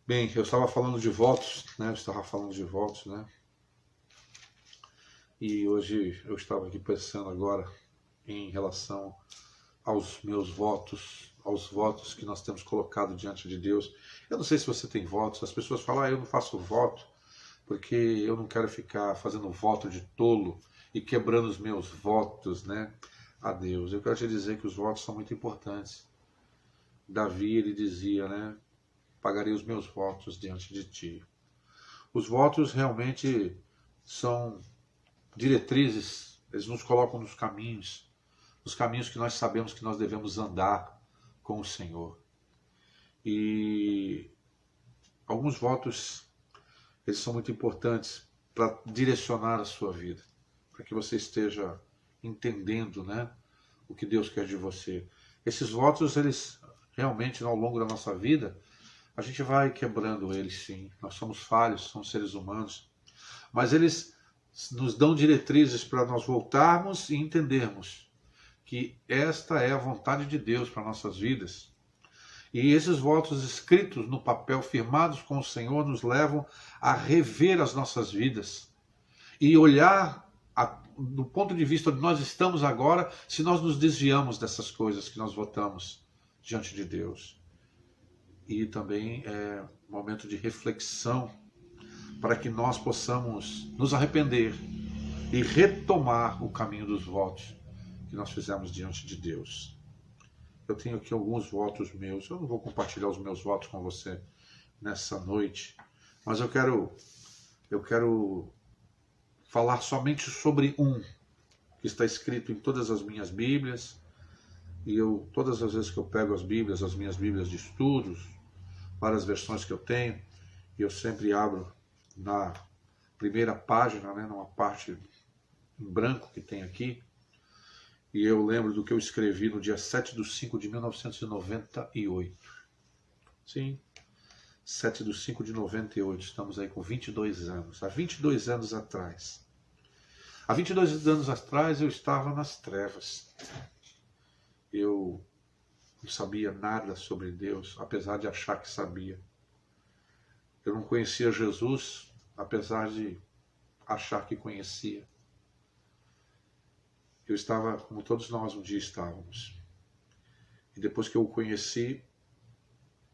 Bem, eu estava falando de votos, né? Eu estava falando de votos, né? E hoje eu estava aqui pensando agora em relação aos meus votos, aos votos que nós temos colocado diante de Deus. Eu não sei se você tem votos, as pessoas falam, eu não faço voto porque eu não quero ficar fazendo voto de tolo e quebrando os meus votos, né, a Deus. Eu quero te dizer que os votos são muito importantes. Davi, ele dizia, né, pagarei os meus votos diante de ti. Os votos realmente são diretrizes, eles nos colocam nos caminhos que nós sabemos que nós devemos andar com o Senhor. E alguns votos, eles são muito importantes para direcionar a sua vida, para que você esteja entendendo, né, o que Deus quer de você. Esses votos, eles realmente, ao longo da nossa vida, a gente vai quebrando eles, sim. Nós somos falhos, somos seres humanos, mas eles nos dão diretrizes para nós voltarmos e entendermos que esta é a vontade de Deus para nossas vidas. E esses votos escritos no papel, firmados com o Senhor, nos levam a rever as nossas vidas e olhar do ponto de vista onde nós estamos agora, se nós nos desviamos dessas coisas que nós votamos diante de Deus. E também é um momento de reflexão para que nós possamos nos arrepender e retomar o caminho dos votos que nós fizemos diante de Deus. Eu tenho aqui alguns votos meus. Eu não vou compartilhar os meus votos com você nessa noite, mas eu quero falar somente sobre um que está escrito em todas as minhas Bíblias. E todas as vezes que eu pego as Bíblias, as minhas Bíblias de estudos, várias versões que eu tenho, e eu sempre abro na primeira página, né, numa parte em branco que tem aqui, e eu lembro do que eu escrevi no dia 7/5/1998. Sim, 7/5/98, estamos aí com 22 anos. Há 22 anos atrás. Há 22 anos atrás eu estava nas trevas. Eu não sabia nada sobre Deus, apesar de achar que sabia. Eu não conhecia Jesus, apesar de achar que conhecia. Eu estava, como todos nós um dia estávamos. E depois que eu o conheci,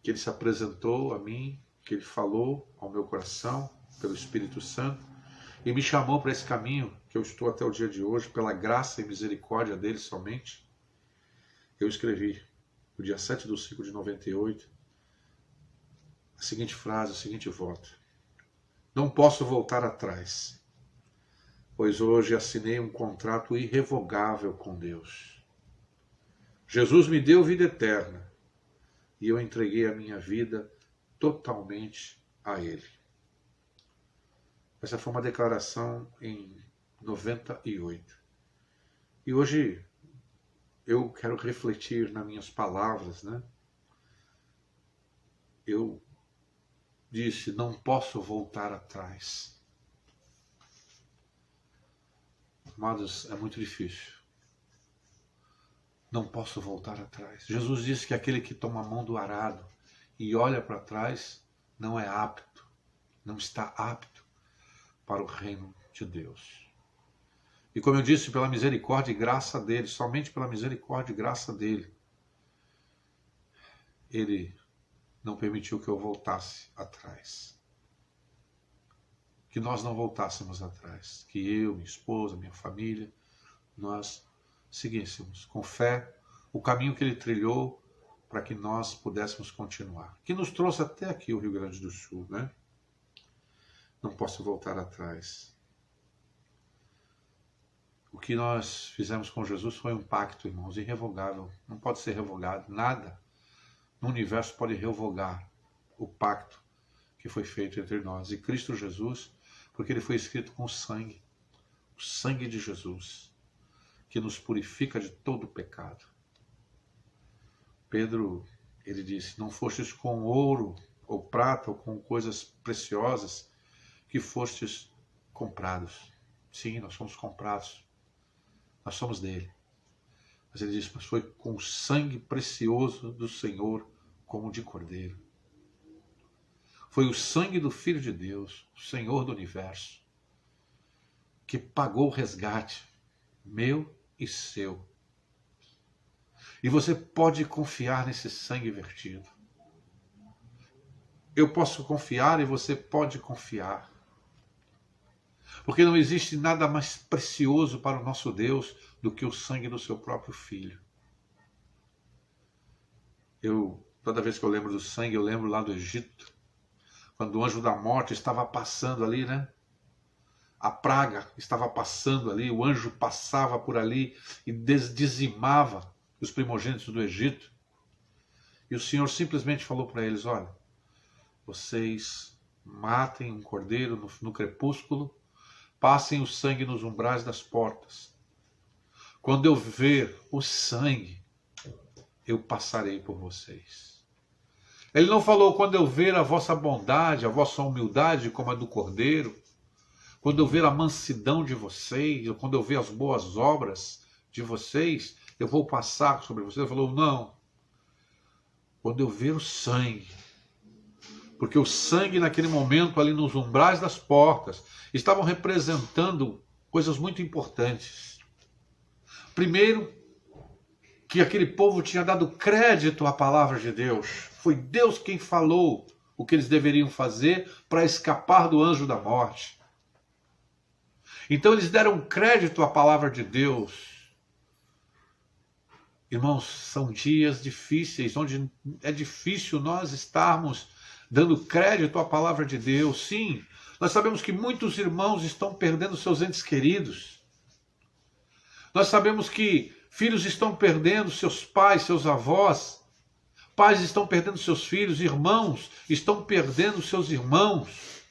que ele se apresentou a mim, que ele falou ao meu coração, pelo Espírito Santo, e me chamou para esse caminho que eu estou até o dia de hoje, pela graça e misericórdia dele somente, eu escrevi, no dia 7/5/98, a seguinte frase, o seguinte voto: não posso voltar atrás, pois hoje assinei um contrato irrevogável com Deus. Jesus me deu vida eterna e eu entreguei a minha vida totalmente a Ele. Essa foi uma declaração em 98. E hoje eu quero refletir nas minhas palavras, né? Eu disse, não posso voltar atrás. Amados, é muito difícil. Não posso voltar atrás. Jesus disse que aquele que toma a mão do arado e olha para trás não é apto, não está apto para o reino de Deus. E como eu disse, pela misericórdia e graça dele, somente pela misericórdia e graça dele, ele não permitiu que eu voltasse atrás. Que nós não voltássemos atrás. Que eu, minha esposa, minha família, nós seguíssemos com fé o caminho que ele trilhou para que nós pudéssemos continuar. Que nos trouxe até aqui o Rio Grande do Sul, né? Não posso voltar atrás. O que nós fizemos com Jesus foi um pacto, irmãos, irrevogável. Não pode ser revogado. Nada no universo pode revogar o pacto que foi feito entre nós e Cristo Jesus, porque ele foi escrito com sangue, o sangue de Jesus, que nos purifica de todo pecado. Pedro, ele disse, não fostes com ouro ou prata ou com coisas preciosas que fostes comprados. Sim, nós somos comprados. Nós somos dele. Mas ele disse, mas foi com o sangue precioso do Senhor, como de cordeiro. Foi o sangue do Filho de Deus, o Senhor do Universo, que pagou o resgate, meu e seu. E você pode confiar nesse sangue vertido. Eu posso confiar e você pode confiar. Porque não existe nada mais precioso para o nosso Deus do que o sangue do seu próprio Filho. Toda vez que eu lembro do sangue, eu lembro lá do Egito, quando o anjo da morte estava passando ali, né? A praga estava passando ali, o anjo passava por ali e dizimava os primogênitos do Egito. E o Senhor simplesmente falou para eles: olha, vocês matem um cordeiro no crepúsculo, passem o sangue nos umbrais das portas. Quando eu ver o sangue, eu passarei por vocês. Ele não falou: quando eu ver a vossa bondade, a vossa humildade como a do cordeiro, quando eu ver a mansidão de vocês, ou quando eu ver as boas obras de vocês, eu vou passar sobre vocês. Ele falou: não. Quando eu ver o sangue, porque o sangue naquele momento ali nos umbrais das portas estavam representando coisas muito importantes. Primeiro, que aquele povo tinha dado crédito à palavra de Deus. Foi Deus quem falou o que eles deveriam fazer para escapar do anjo da morte. Então eles deram crédito à palavra de Deus. Irmãos, são dias difíceis, onde é difícil nós estarmos dando crédito à palavra de Deus. Sim, nós sabemos que muitos irmãos estão perdendo seus entes queridos. Nós sabemos que filhos estão perdendo seus pais, seus avós. Pais estão perdendo seus filhos, irmãos estão perdendo seus irmãos.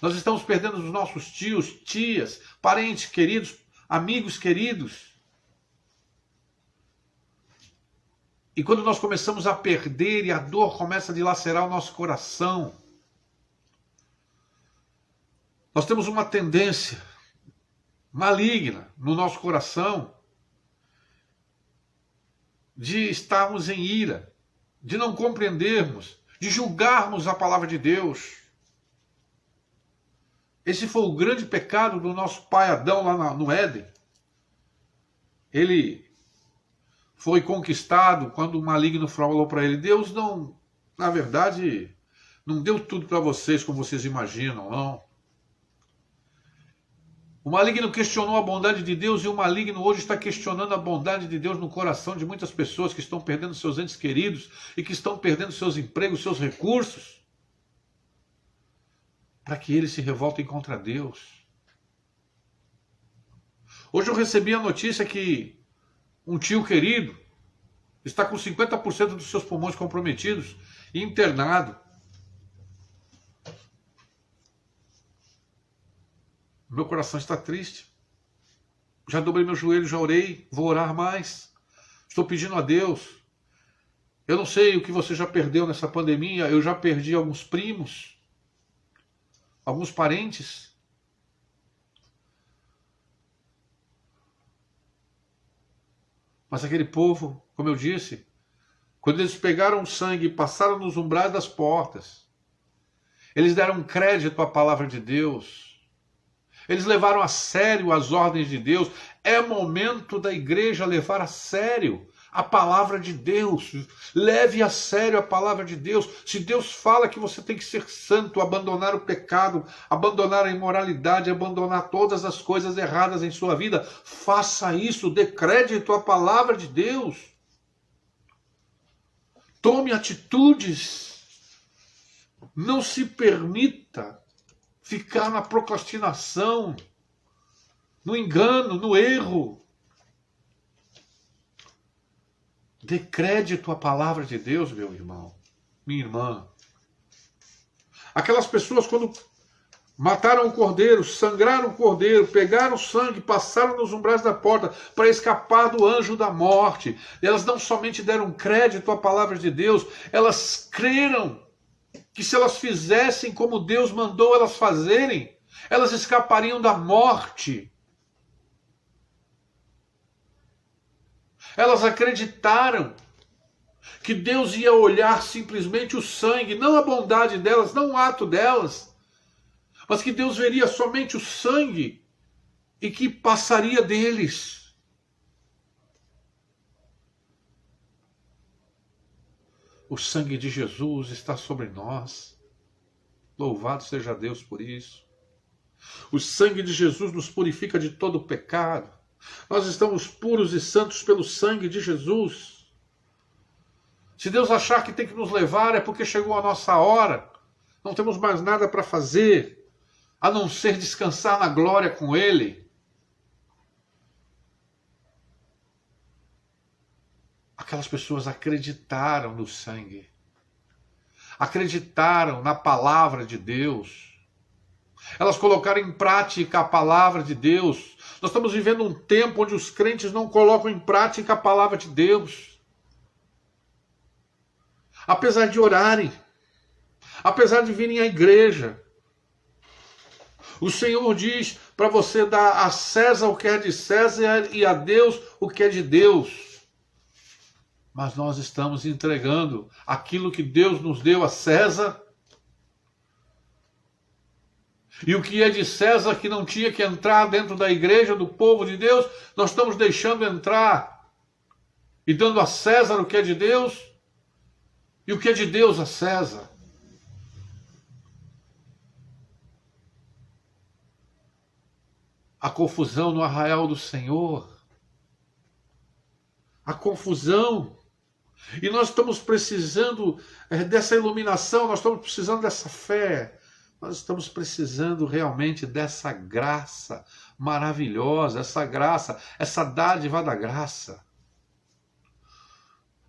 Nós estamos perdendo os nossos tios, tias, parentes queridos, amigos queridos. E quando nós começamos a perder e a dor começa a dilacerar o nosso coração, nós temos uma tendência maligna no nosso coração de estarmos em ira, de não compreendermos, de julgarmos a palavra de Deus. Esse foi o grande pecado do nosso pai Adão lá no Éden. Ele foi conquistado quando o maligno falou para ele: Deus não, na verdade, não deu tudo para vocês como vocês imaginam, não. O maligno questionou a bondade de Deus e o maligno hoje está questionando a bondade de Deus no coração de muitas pessoas que estão perdendo seus entes queridos e que estão perdendo seus empregos, seus recursos, para que eles se revoltem contra Deus. Hoje eu recebi a notícia que um tio querido está com 50% dos seus pulmões comprometidos e internado. Meu coração está triste. Já dobrei meu joelho, já orei, vou orar mais. Estou pedindo a Deus. Eu não sei o que você já perdeu nessa pandemia. Eu já perdi alguns primos, alguns parentes. Mas aquele povo, como eu disse, quando eles pegaram o sangue e passaram nos umbrais das portas, eles deram crédito à palavra de Deus. Eles levaram a sério as ordens de Deus. É momento da igreja levar a sério a palavra de Deus. Leve a sério a palavra de Deus. Se Deus fala que você tem que ser santo, abandonar o pecado, abandonar a imoralidade, abandonar todas as coisas erradas em sua vida, faça isso, dê crédito à palavra de Deus. Tome atitudes. Não se permita ficar na procrastinação, no engano, no erro. Dê crédito à palavra de Deus, meu irmão, minha irmã. Aquelas pessoas, quando mataram o cordeiro, sangraram o cordeiro, pegaram o sangue, passaram nos umbrais da porta para escapar do anjo da morte. Elas não somente deram crédito à palavra de Deus, elas creram que se elas fizessem como Deus mandou elas fazerem, elas escapariam da morte. Elas acreditaram Que Deus ia olhar simplesmente o sangue, não a bondade delas, não o ato delas, mas que Deus veria somente o sangue e que passaria deles. O sangue de Jesus está sobre nós. Louvado seja Deus por isso. O sangue de Jesus nos purifica de todo pecado. Nós estamos puros e santos pelo sangue de Jesus. Se Deus achar que tem que nos levar, é porque chegou a nossa hora. Não temos mais nada para fazer, a não ser descansar na glória com Ele. Aquelas pessoas acreditaram no sangue. Acreditaram na palavra de Deus. Elas colocaram em prática a palavra de Deus. Nós estamos vivendo um tempo onde os crentes não colocam em prática a palavra de Deus. Apesar de orarem, apesar de virem à igreja, o Senhor diz para você dar a César o que é de César e a Deus o que é de Deus. Mas nós estamos entregando aquilo que Deus nos deu a César. E o que é de César, que não tinha que entrar dentro da igreja, do povo de Deus, nós estamos deixando entrar. E dando a César o que é de Deus, e o que é de Deus a César. A confusão no arraial do Senhor. A confusão. E nós estamos precisando dessa iluminação, nós estamos precisando dessa fé. Nós estamos precisando realmente dessa graça maravilhosa, essa graça, essa dádiva da graça.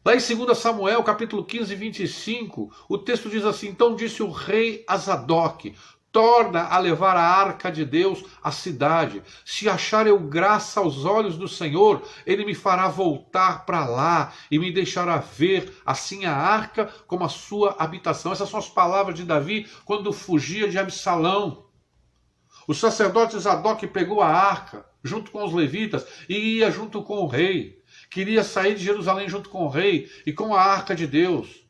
Lá em 2 Samuel, capítulo 15, 25, o texto diz assim: então disse o rei a Zadok: torna a levar a arca de Deus à cidade. Se achar eu graça aos olhos do Senhor, ele me fará voltar para lá e me deixará ver assim a arca como a sua habitação. Essas são as palavras de Davi quando fugia de Absalão. O sacerdote Zadok pegou a arca junto com os levitas e ia junto com o rei. Queria sair de Jerusalém junto com o rei e com a arca de Deus.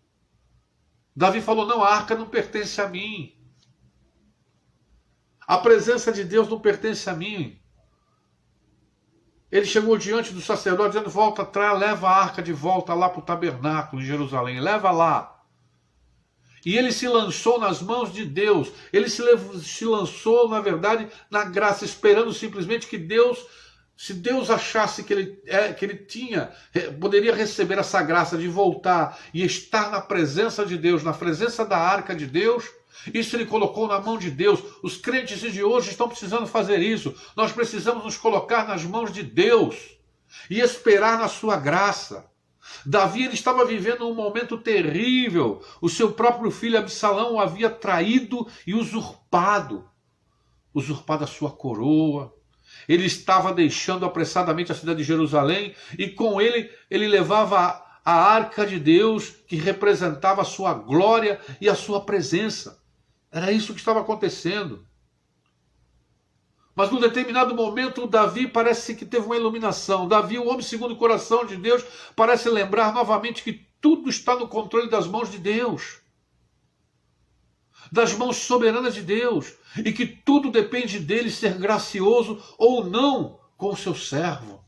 Davi falou: não, a arca não pertence a mim. A presença de Deus não pertence a mim. Ele chegou diante do sacerdote dizendo: volta atrás, leva a arca de volta lá para o tabernáculo em Jerusalém, leva lá. E ele se lançou nas mãos de Deus. Ele se lançou, na verdade, na graça, esperando simplesmente que Deus, se Deus achasse que ele poderia receber essa graça de voltar e estar na presença de Deus, na presença da arca de Deus, isso ele colocou na mão de Deus. Os crentes de hoje estão precisando fazer isso. Nós precisamos nos colocar nas mãos de Deus e esperar na sua graça. Davi, ele estava vivendo um momento terrível. O seu próprio filho Absalão o havia traído e usurpado a sua coroa. Ele estava deixando apressadamente a cidade de Jerusalém e com ele levava a arca de Deus, que representava a sua glória e a sua presença. Era isso que estava acontecendo. Mas num determinado momento, Davi parece que teve uma iluminação. Davi, o homem segundo o coração de Deus, parece lembrar novamente que tudo está no controle das mãos de Deus. Das mãos soberanas de Deus. E que tudo depende dele ser gracioso ou não com o seu servo.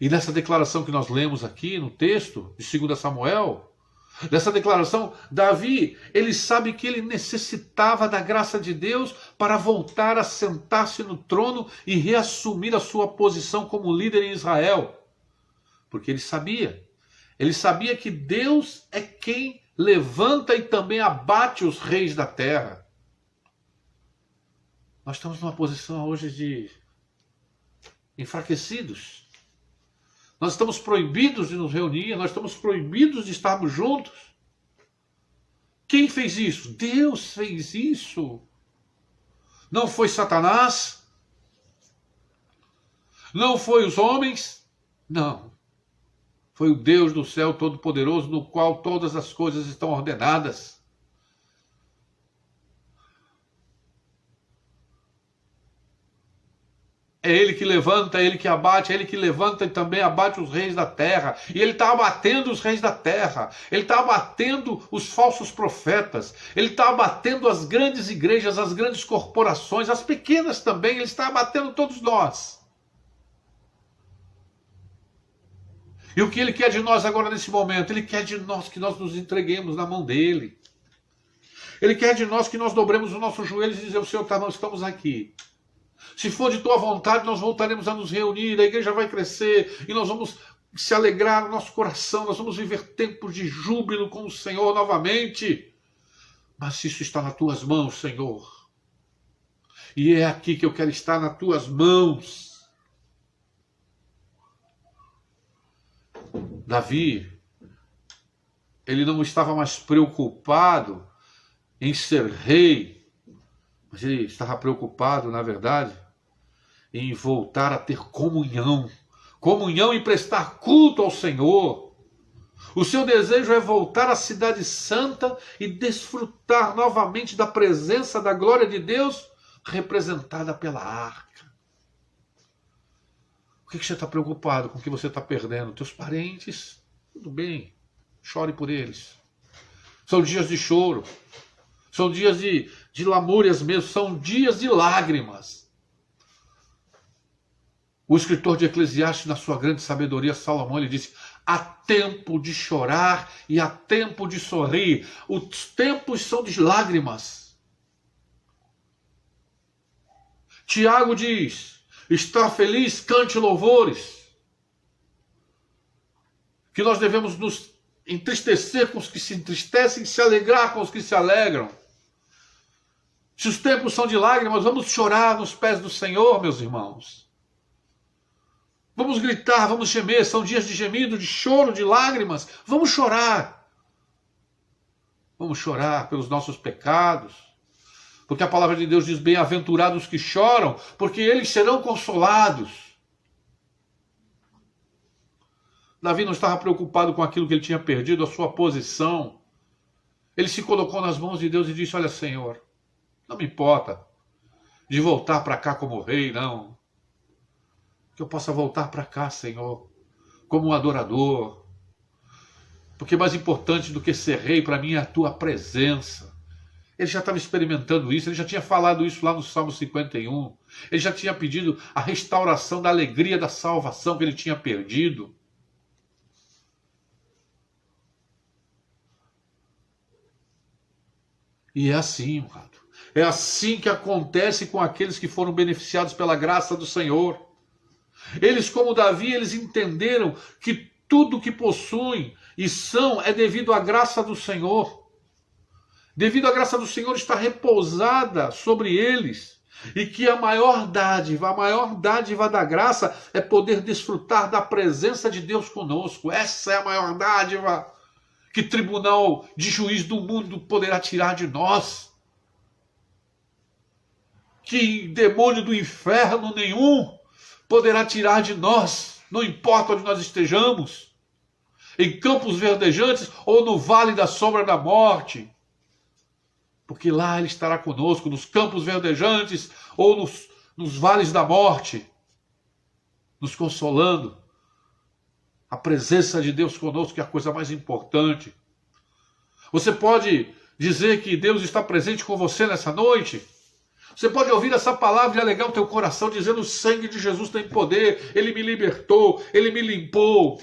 E nessa declaração que nós lemos aqui no texto de 2 Samuel, nessa declaração, Davi, ele sabe que ele necessitava da graça de Deus para voltar a sentar-se no trono e reassumir a sua posição como líder em Israel. Porque ele sabia que Deus é quem levanta e também abate os reis da terra. Nós estamos numa posição hoje de enfraquecidos. Nós estamos proibidos de nos reunir, nós estamos proibidos de estarmos juntos. Quem fez isso? Deus fez isso. Não foi Satanás? Não foi os homens? Não. Foi o Deus do céu Todo-Poderoso, no qual todas as coisas estão ordenadas. É Ele que levanta, é Ele que abate, é Ele que levanta e também abate os reis da terra. E Ele está abatendo os reis da terra. Ele está abatendo os falsos profetas. Ele está abatendo as grandes igrejas, as grandes corporações, as pequenas também. Ele está abatendo todos nós. E o que Ele quer de nós agora nesse momento? Ele quer de nós que nós nos entreguemos na mão dEle. Ele quer de nós que nós dobremos os nossos joelhos e dizemos: Senhor, nós estamos aqui. Se for de tua vontade, nós voltaremos a nos reunir, a igreja vai crescer e nós vamos se alegrar no nosso coração, nós vamos viver tempos de júbilo com o Senhor novamente. Mas se isso está nas tuas mãos, Senhor, e é aqui que eu quero estar, nas tuas mãos. Davi, ele não estava mais preocupado em ser rei, mas ele estava preocupado, na verdade, em voltar a ter comunhão e prestar culto ao Senhor. O seu desejo é voltar à cidade santa e desfrutar novamente da presença da glória de Deus representada pela arca. O que você está preocupado com o que você está perdendo? Teus parentes? Tudo bem, chore por eles. São dias de choro. São dias de lamúrias mesmo, são dias de lágrimas. O escritor de Eclesiastes, na sua grande sabedoria, Salomão, ele disse: há tempo de chorar e há tempo de sorrir. Os tempos são de lágrimas. Tiago diz: está feliz, cante louvores. Que nós devemos nos entristecer com os que se entristecem e se alegrar com os que se alegram. Se os tempos são de lágrimas, vamos chorar nos pés do Senhor, meus irmãos. Vamos gritar, vamos gemer. São dias de gemido, de choro, de lágrimas. Vamos chorar. Vamos chorar pelos nossos pecados. Porque a palavra de Deus diz: bem-aventurados que choram, porque eles serão consolados. Davi não estava preocupado com aquilo que ele tinha perdido, a sua posição. Ele se colocou nas mãos de Deus e disse: olha, Senhor, não me importa de voltar para cá como rei, não. Que eu possa voltar para cá, Senhor, como um adorador. Porque mais importante do que ser rei para mim é a tua presença. Ele já estava experimentando isso, ele já tinha falado isso lá no Salmo 51. Ele já tinha pedido a restauração da alegria da salvação que ele tinha perdido. E é assim, amado. É assim que acontece com aqueles que foram beneficiados pela graça do Senhor. Eles, como Davi, eles entenderam que tudo que possuem e são é devido à graça do Senhor. Devido à graça do Senhor está repousada sobre eles. E que a maior dádiva da graça é poder desfrutar da presença de Deus conosco. Essa é a maior dádiva que tribunal de juiz do mundo poderá tirar de nós. Que demônio do inferno nenhum poderá tirar de nós, não importa onde nós estejamos, em campos verdejantes ou no vale da sombra da morte, porque lá Ele estará conosco, nos campos verdejantes ou nos vales da morte, nos consolando. A presença de Deus conosco é a coisa mais importante. Você pode dizer que Deus está presente com você nessa noite? Você pode ouvir essa palavra e alegar o teu coração, dizendo: o sangue de Jesus tem poder, Ele me libertou, Ele me limpou.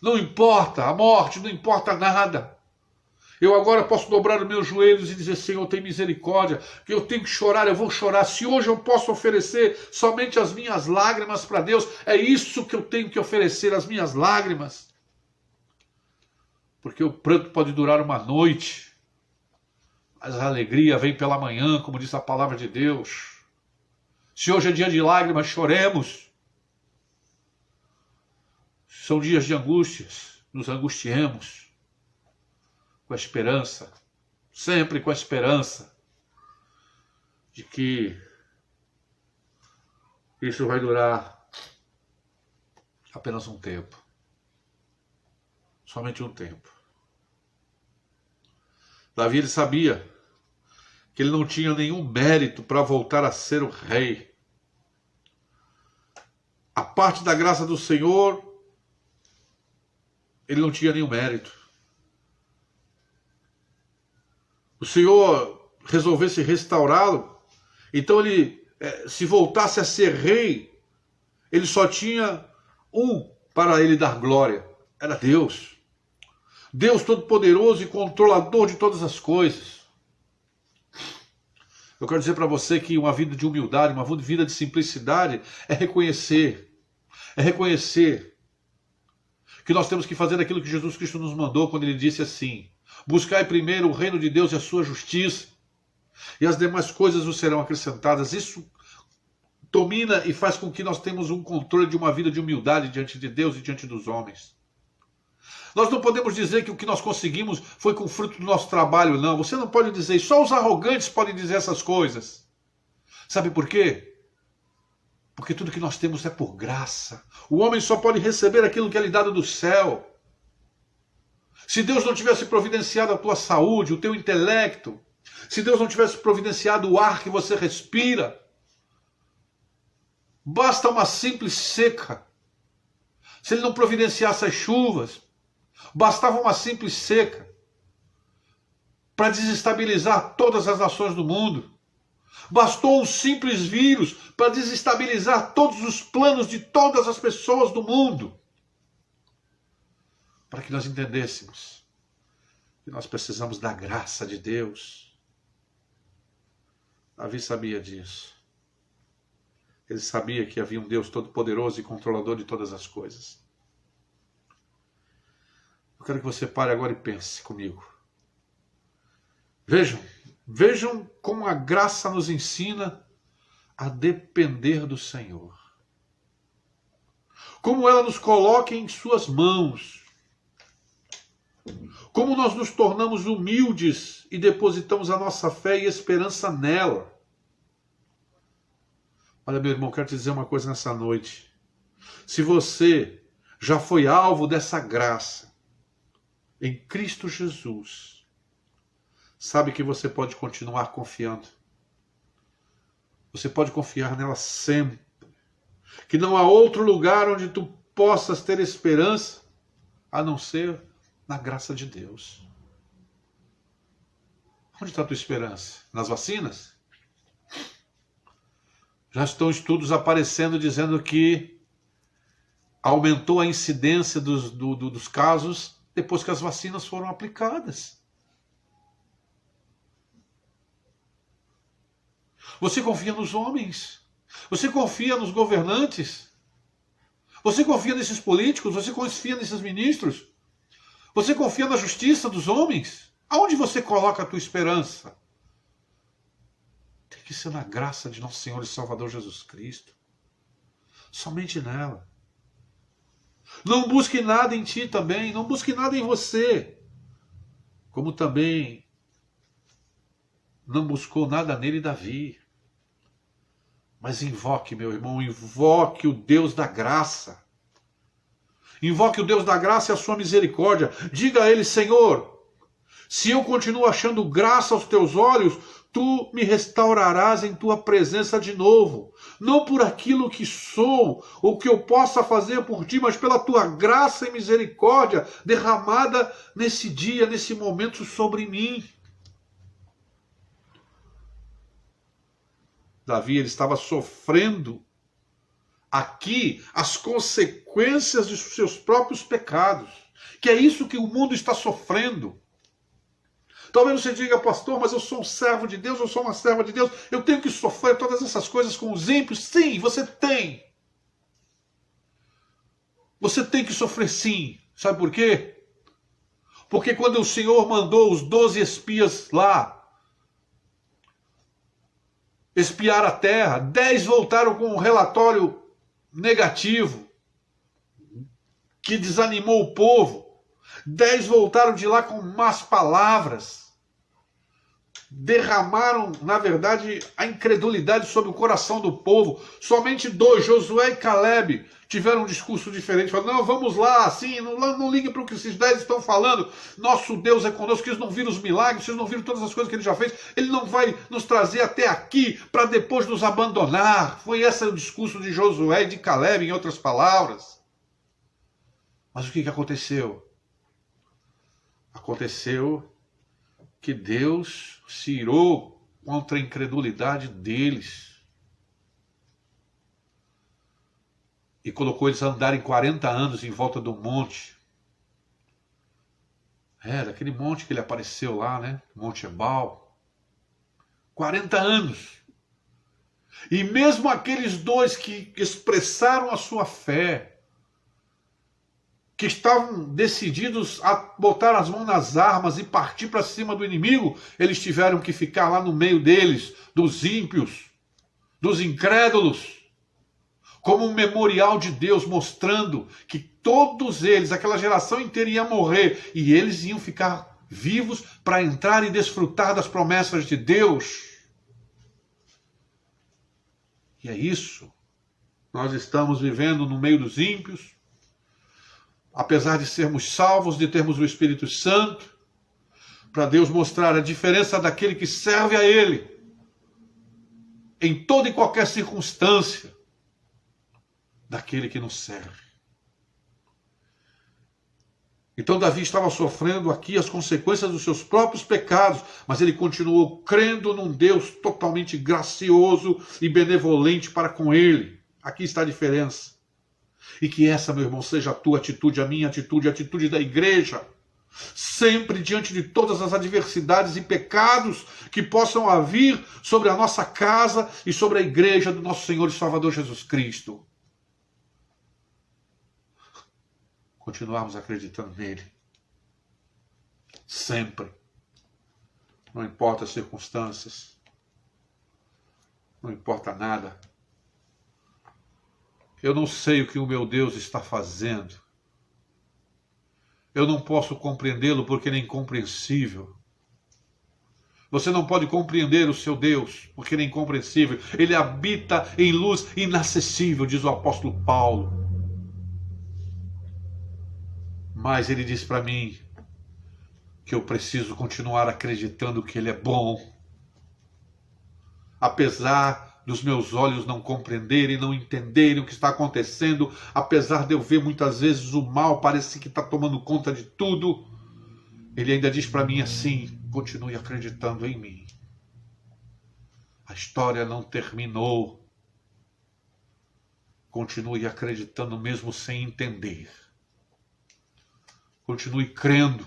Não importa a morte, não importa nada. Eu agora posso dobrar os meus joelhos e dizer: Senhor, tem misericórdia, que eu tenho que chorar, eu vou chorar. Se hoje eu posso oferecer somente as minhas lágrimas para Deus, é isso que eu tenho que oferecer, as minhas lágrimas. Porque o pranto pode durar uma noite, mas a alegria vem pela manhã, como diz a palavra de Deus. Se hoje é dia de lágrimas, choremos. São dias de angústias, nos angustiemos. Com a esperança, sempre com a esperança de que isso vai durar apenas um tempo. Somente um tempo. Davi, ele sabia que ele não tinha nenhum mérito para voltar a ser o rei. A parte da graça do Senhor, ele não tinha nenhum mérito. O Senhor resolvesse restaurá-lo, então ele, se voltasse a ser rei, ele só tinha um para ele dar glória. Era Deus. Deus Todo-Poderoso e controlador de todas as coisas. Eu quero dizer para você que uma vida de humildade, uma vida de simplicidade é reconhecer que nós temos que fazer aquilo que Jesus Cristo nos mandou quando ele disse assim: buscai primeiro o reino de Deus e a sua justiça, e as demais coisas vos serão acrescentadas. Isso domina e faz com que nós tenhamos um controle de uma vida de humildade diante de Deus e diante dos homens. Nós não podemos dizer que o que nós conseguimos foi com o fruto do nosso trabalho, não. Você não pode dizer, só os arrogantes podem dizer essas coisas. Sabe por quê? Porque tudo que nós temos é por graça. O homem só pode receber aquilo que é lhe dado do céu. Se Deus não tivesse providenciado a tua saúde, o teu intelecto, se Deus não tivesse providenciado o ar que você respira, basta uma simples seca. Se ele não providenciasse as chuvas, bastava uma simples seca para desestabilizar todas as nações do mundo. Bastou um simples vírus para desestabilizar todos os planos de todas as pessoas do mundo. Para que nós entendêssemos que nós precisamos da graça de Deus. Davi sabia disso. Ele sabia que havia um Deus todo-poderoso e controlador de todas as coisas. Eu quero que você pare agora e pense comigo. Vejam como a graça nos ensina a depender do Senhor. Como ela nos coloca em suas mãos. Como nós nos tornamos humildes e depositamos a nossa fé e esperança nela. Olha, meu irmão, quero te dizer uma coisa nessa noite. Se você já foi alvo dessa graça em Cristo Jesus, sabe que você pode continuar confiando. Você pode confiar nela sempre. Que não há outro lugar onde tu possas ter esperança a não ser na graça de Deus. Onde está a tua esperança? Nas vacinas? Já estão estudos aparecendo dizendo que aumentou a incidência dos casos depois que as vacinas foram aplicadas. Você confia nos homens? Você confia nos governantes? Você confia nesses políticos? Você confia nesses ministros? Você confia na justiça dos homens? Aonde você coloca a tua esperança? Tem que ser na graça de nosso Senhor e Salvador Jesus Cristo. Somente nela. Não busque nada em ti também, não busque nada em você. Como também não buscou nada nele Davi. Mas invoque, meu irmão, invoque o Deus da graça. Invoque o Deus da graça e a sua misericórdia. Diga a ele, Senhor, se eu continuo achando graça aos teus olhos, tu me restaurarás em tua presença de novo. Não por aquilo que sou, ou que eu possa fazer por ti, mas pela tua graça e misericórdia derramada nesse dia, nesse momento sobre mim. Davi, ele estava sofrendo aqui as consequências de seus próprios pecados. Que é isso que o mundo está sofrendo. Talvez você diga, pastor, mas eu sou um servo de Deus, eu sou uma serva de Deus, eu tenho que sofrer todas essas coisas com os ímpios. Sim, você tem. Você tem que sofrer sim. Sabe por quê? Porque quando o Senhor mandou os 12 espias lá espiar a terra, 10 voltaram com um relatório negativo, que desanimou o povo. 10 voltaram de lá com más palavras. derramaram, na verdade, a incredulidade sobre o coração do povo. Somente dois, Josué e Caleb, tiveram um discurso diferente. Falaram, não, vamos lá, assim, não liguem para o que esses 10 estão falando. Nosso Deus é conosco, eles não viram os milagres, vocês não viram todas as coisas que ele já fez. Ele não vai nos trazer até aqui para depois nos abandonar. Foi esse o discurso de Josué e de Caleb, em outras palavras. Mas o que aconteceu? Aconteceu que Deus se irou contra a incredulidade deles e colocou eles a andarem 40 anos em volta do monte. Daquele monte que ele apareceu lá, né? Monte Ebal. 40 anos. E mesmo aqueles dois que expressaram a sua fé, que estavam decididos a botar as mãos nas armas e partir para cima do inimigo, eles tiveram que ficar lá no meio deles, dos ímpios, dos incrédulos, como um memorial de Deus, mostrando que todos eles, aquela geração inteira ia morrer, e eles iam ficar vivos para entrar e desfrutar das promessas de Deus. E é isso. Nós estamos vivendo no meio dos ímpios, apesar de sermos salvos, de termos o Espírito Santo, para Deus mostrar a diferença daquele que serve a Ele, em toda e qualquer circunstância, daquele que não serve. Então Davi estava sofrendo aqui as consequências dos seus próprios pecados, mas ele continuou crendo num Deus totalmente gracioso e benevolente para com ele. Aqui está a diferença. E que essa, meu irmão, seja a tua atitude, a minha atitude, a atitude da igreja. Sempre diante de todas as adversidades e pecados que possam vir sobre a nossa casa e sobre a igreja do nosso Senhor e Salvador Jesus Cristo. Continuarmos acreditando nele. Sempre. Não importa as circunstâncias. Não importa nada. Eu não sei o que o meu Deus está fazendo. Eu não posso compreendê-lo porque ele é incompreensível. Você não pode compreender o seu Deus porque ele é incompreensível. Ele habita em luz inacessível, diz o apóstolo Paulo. Mas ele diz para mim que eu preciso continuar acreditando que ele é bom. Apesar dos meus olhos não compreenderem, não entenderem o que está acontecendo, apesar de eu ver muitas vezes o mal, parece que está tomando conta de tudo, ele ainda diz para mim assim, continue acreditando em mim. A história não terminou. Continue acreditando mesmo sem entender. Continue crendo,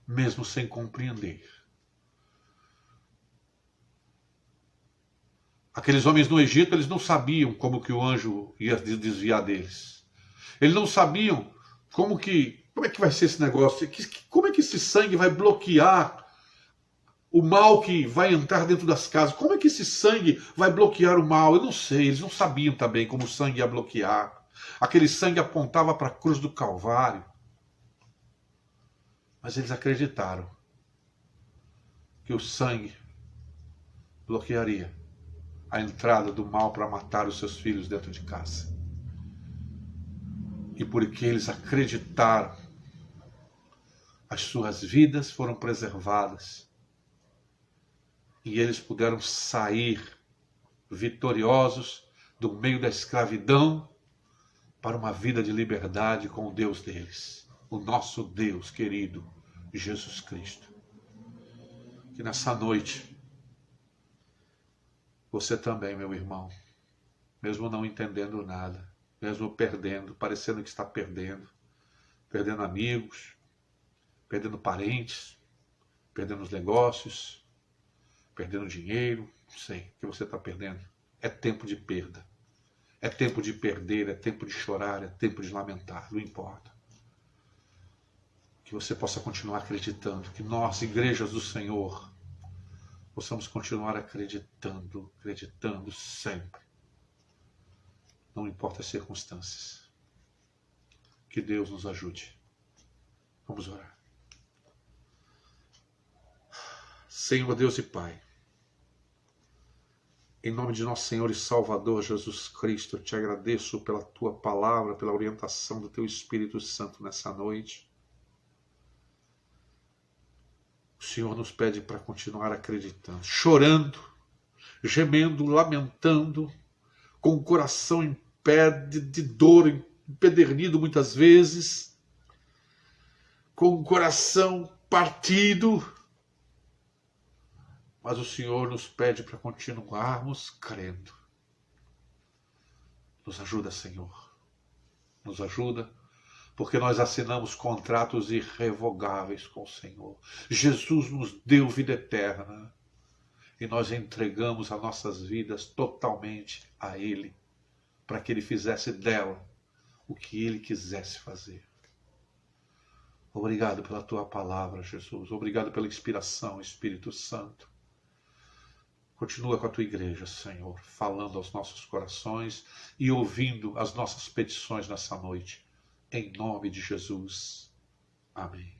mesmo sem compreender. Aqueles homens no Egito, eles não sabiam como que o anjo ia desviar deles. Eles não sabiam como é que vai ser esse negócio, como é que esse sangue vai bloquear o mal que vai entrar dentro das casas. Como é que esse sangue vai bloquear o mal? Eu não sei, eles não sabiam também como o sangue ia bloquear. Aquele sangue apontava para a cruz do Calvário. Mas eles acreditaram que o sangue bloquearia a entrada do mal para matar os seus filhos dentro de casa. E porque eles acreditaram, as suas vidas foram preservadas. E eles puderam sair vitoriosos do meio da escravidão para uma vida de liberdade com o Deus deles. O nosso Deus querido, Jesus Cristo. Que nessa noite, você também, meu irmão, mesmo não entendendo nada, mesmo perdendo, parecendo que está perdendo amigos, perdendo parentes, perdendo os negócios, perdendo dinheiro, não sei o que você está perdendo. É tempo de perda. É tempo de perder, é tempo de chorar, é tempo de lamentar, não importa. Que você possa continuar acreditando, que nós, igrejas do Senhor, possamos continuar acreditando sempre. Não importa as circunstâncias. Que Deus nos ajude. Vamos orar. Senhor Deus e Pai, em nome de nosso Senhor e Salvador Jesus Cristo, eu te agradeço pela tua palavra, pela orientação do teu Espírito Santo nessa noite. O Senhor nos pede para continuar acreditando, chorando, gemendo, lamentando, com o coração em pé de dor, empedernido muitas vezes, com o coração partido. Mas o Senhor nos pede para continuarmos crendo. Nos ajuda, Senhor. Nos ajuda, porque nós assinamos contratos irrevogáveis com o Senhor. Jesus nos deu vida eterna e nós entregamos as nossas vidas totalmente a Ele, para que Ele fizesse dela o que Ele quisesse fazer. Obrigado pela tua palavra, Jesus. Obrigado pela inspiração, Espírito Santo. Continua com a tua igreja, Senhor, falando aos nossos corações e ouvindo as nossas petições nessa noite. Em nome de Jesus. Amém.